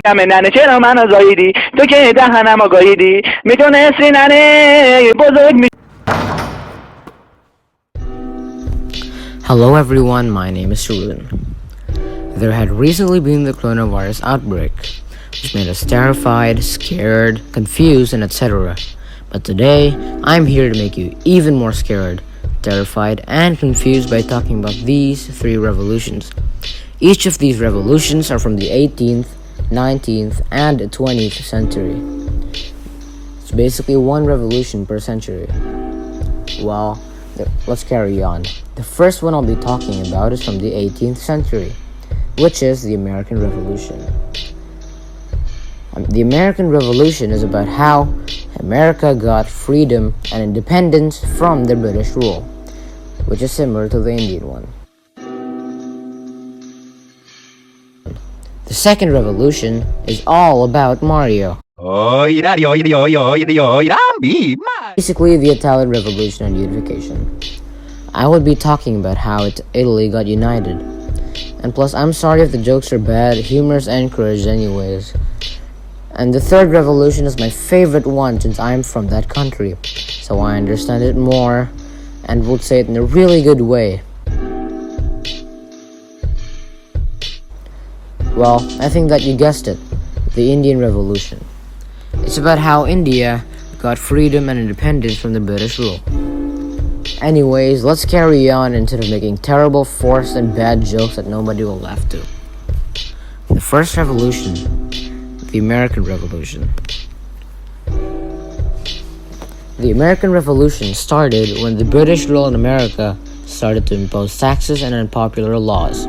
ننه چرا منو زاییدی تو که دهنمو گاییدی میتونستی ننه بزرگ Hello everyone, my name is Shulun. There had recently been the coronavirus outbreak, which made us terrified, scared, confused, and etc. But today, I'm here to make you even more scared, terrified, and confused by talking about these 3 revolutions. Each of these revolutions are from the 18th, 19th, and 20th century. It's basically 1 revolution per century. Well, let's carry on. The first one I'll be talking about is from the 18th century, which is the American Revolution. The American Revolution is about how America got freedom and independence from the British rule, which is similar to the Indian one. The second revolution is all about Mario. Basically, the Italian Revolution and Unification. I would be talking about how Italy got united. And plus, I'm sorry if the jokes are bad, humor's encouraged anyways. And the third revolution is my favorite one since I'm from that country, so I understand it more and would say it in a really good way. Well, I think that you guessed it, the Indian Revolution. It's about how India got freedom and independence from the British rule. Anyways, let's carry on instead of making terrible, forced, and bad jokes that nobody will laugh to. The first revolution, the American Revolution. The American Revolution started when the British rule in America started to impose taxes and unpopular laws,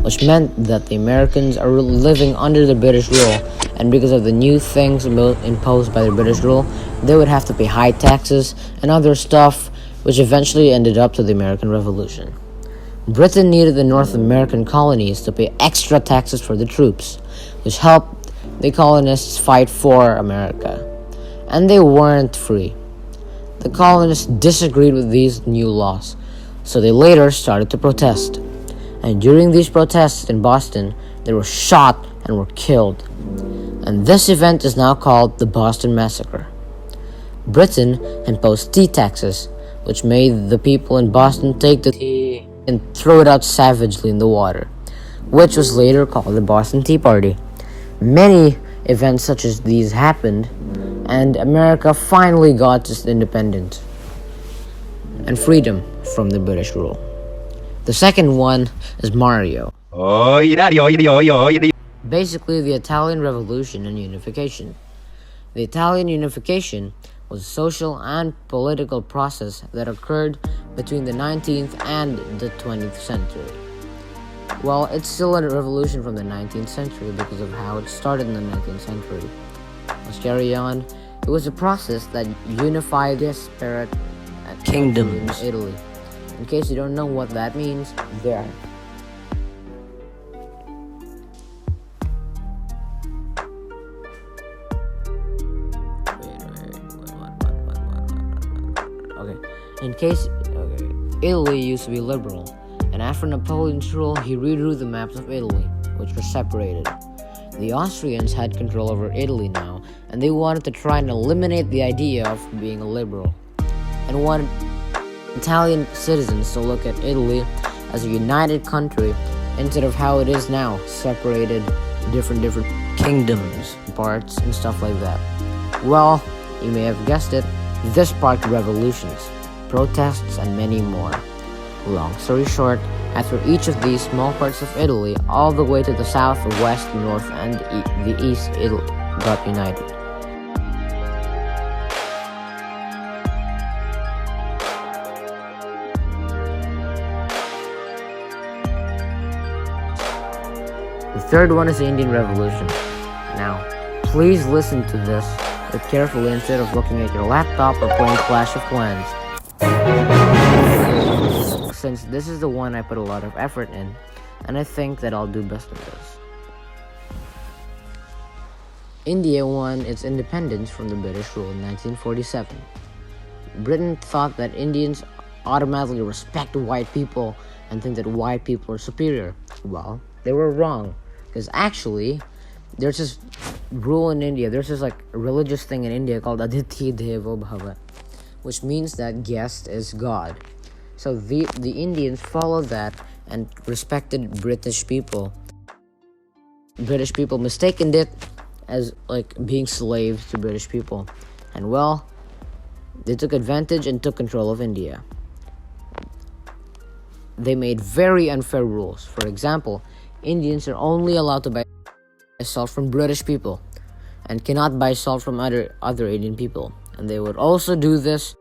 which meant that the Americans are living under the British rule, and because of the new things imposed by the British rule, they would have to pay high taxes and other stuff, which eventually ended up to the American Revolution. Britain needed the North American colonies to pay extra taxes for the troops, which helped the colonists fight for America. And they weren't free. The colonists disagreed with these new laws, so they later started to protest. And during these protests in Boston, they were shot and were killed. And this event is now called the Boston Massacre. Britain imposed tea taxes, which made the people in Boston take the tea and throw it out savagely in the water, which was later called the Boston Tea Party. Many events such as these happened, and America finally got its independence and freedom from the British rule. The second one is Mario. Basically, the Italian Revolution and Unification. The Italian Unification was a social and political process that occurred between the 19th and the 20th century. Well, it's still a revolution from the 19th century because of how it started in the 19th century. Let's carry on. It was a process that unified disparate kingdoms in Italy. In case you don't know what that means, there. Italy used to be liberal, and after Napoleon's rule, he redrew the maps of Italy, which were separated. The Austrians had control over Italy now, and they wanted to try and eliminate the idea of being a liberal, and wanted Italian citizens to look at Italy as a united country instead of how it is now, separated different kingdoms, parts, and stuff like that. Well, you may have guessed it, this sparked revolutions, protests, and many more. Long story short, after each of these small parts of Italy, all the way to the south, the west, the north, and the east, Italy got united. The third one is the Indian Revolution. Now, please listen to this carefully instead of looking at your laptop or playing Clash of Clans, since this is the one I put a lot of effort in, and I think that I'll do best in this. India won its independence from the British rule in 1947. Britain thought that Indians automatically respect white people and think that white people are superior. Well, they were wrong, because actually, there's this rule in India, there's this like religious thing in India called Aditi Devo Bhava, which means that guest is God. So the Indians followed that and respected British people. British people mistaken it as like being slaves to British people, and well, they took advantage and took control of India. They made very unfair rules. For example, Indians are only allowed to buy salt from British people and cannot buy salt from other Indian people. And they would also do this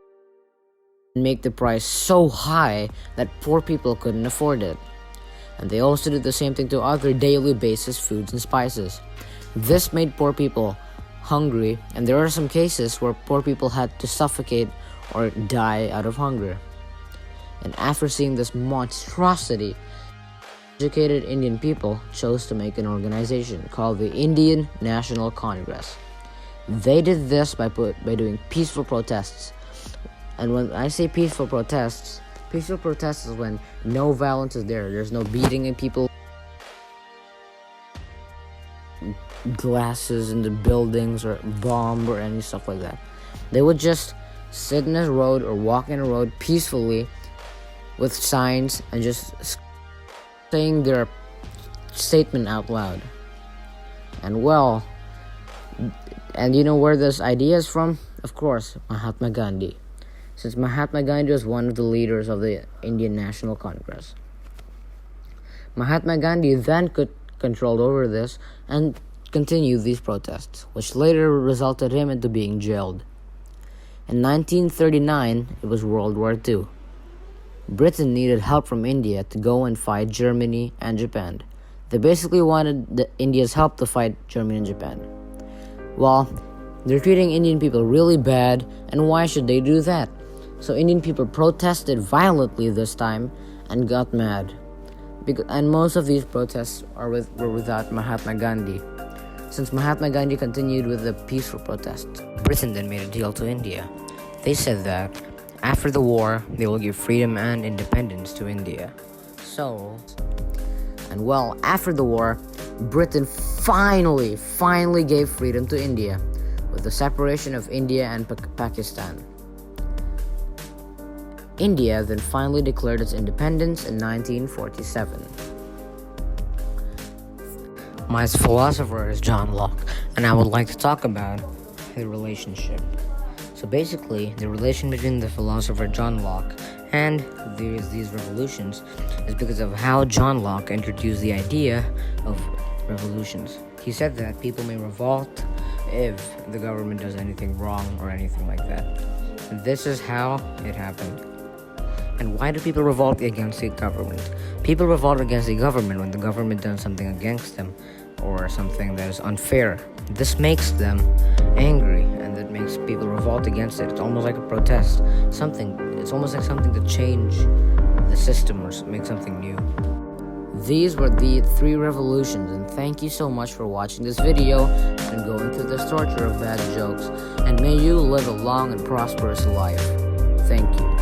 and make the price so high that poor people couldn't afford it. And they also did the same thing to other daily basis foods and spices. This made poor people hungry, and there are some cases where poor people had to suffocate or die out of hunger. And after seeing this monstrosity, educated Indian people chose to make an organization called the Indian National Congress. They did this by doing peaceful protests. And when I say peaceful protests is when no violence is there. There's no beating of people, glasses in the buildings, or bomb or any stuff like that. They would just sit in a road or walk in a road peacefully with signs and just saying their statement out loud. And well, and you know where this idea is from? Of course, Mahatma Gandhi. Since Mahatma Gandhi was one of the leaders of the Indian National Congress. Mahatma Gandhi then controlled over this and continued these protests, which later resulted him into being jailed. In 1939, it was World War II. Britain needed help from India to go and fight Germany and Japan. They basically wanted India's help to fight Germany and Japan. Well, they're treating Indian people really bad, and why should they do that? So Indian people protested violently this time and got mad. And most of these protests were without Mahatma Gandhi. Since Mahatma Gandhi continued with the peaceful protests, Britain then made a deal to India. They said that after the war, they will give freedom and independence to India. And well, after the war, Britain finally gave freedom to India with the separation of India and Pakistan. India then finally declared its independence in 1947. My philosopher is John Locke, and I would like to talk about the relationship. So basically, the relation between the philosopher John Locke and these revolutions is because of how John Locke introduced the idea of revolutions. He said that people may revolt if the government does anything wrong or anything like that. And this is how it happened. And why do people revolt against the government? People revolt against the government when the government does something against them or something that is unfair. This makes them angry, and that makes people revolt against it. It's almost like a protest. It's almost like something to change the system or make something new. These were the 3 revolutions, and thank you so much for watching this video and going through this torture of bad jokes. And may you live a long and prosperous life. Thank you.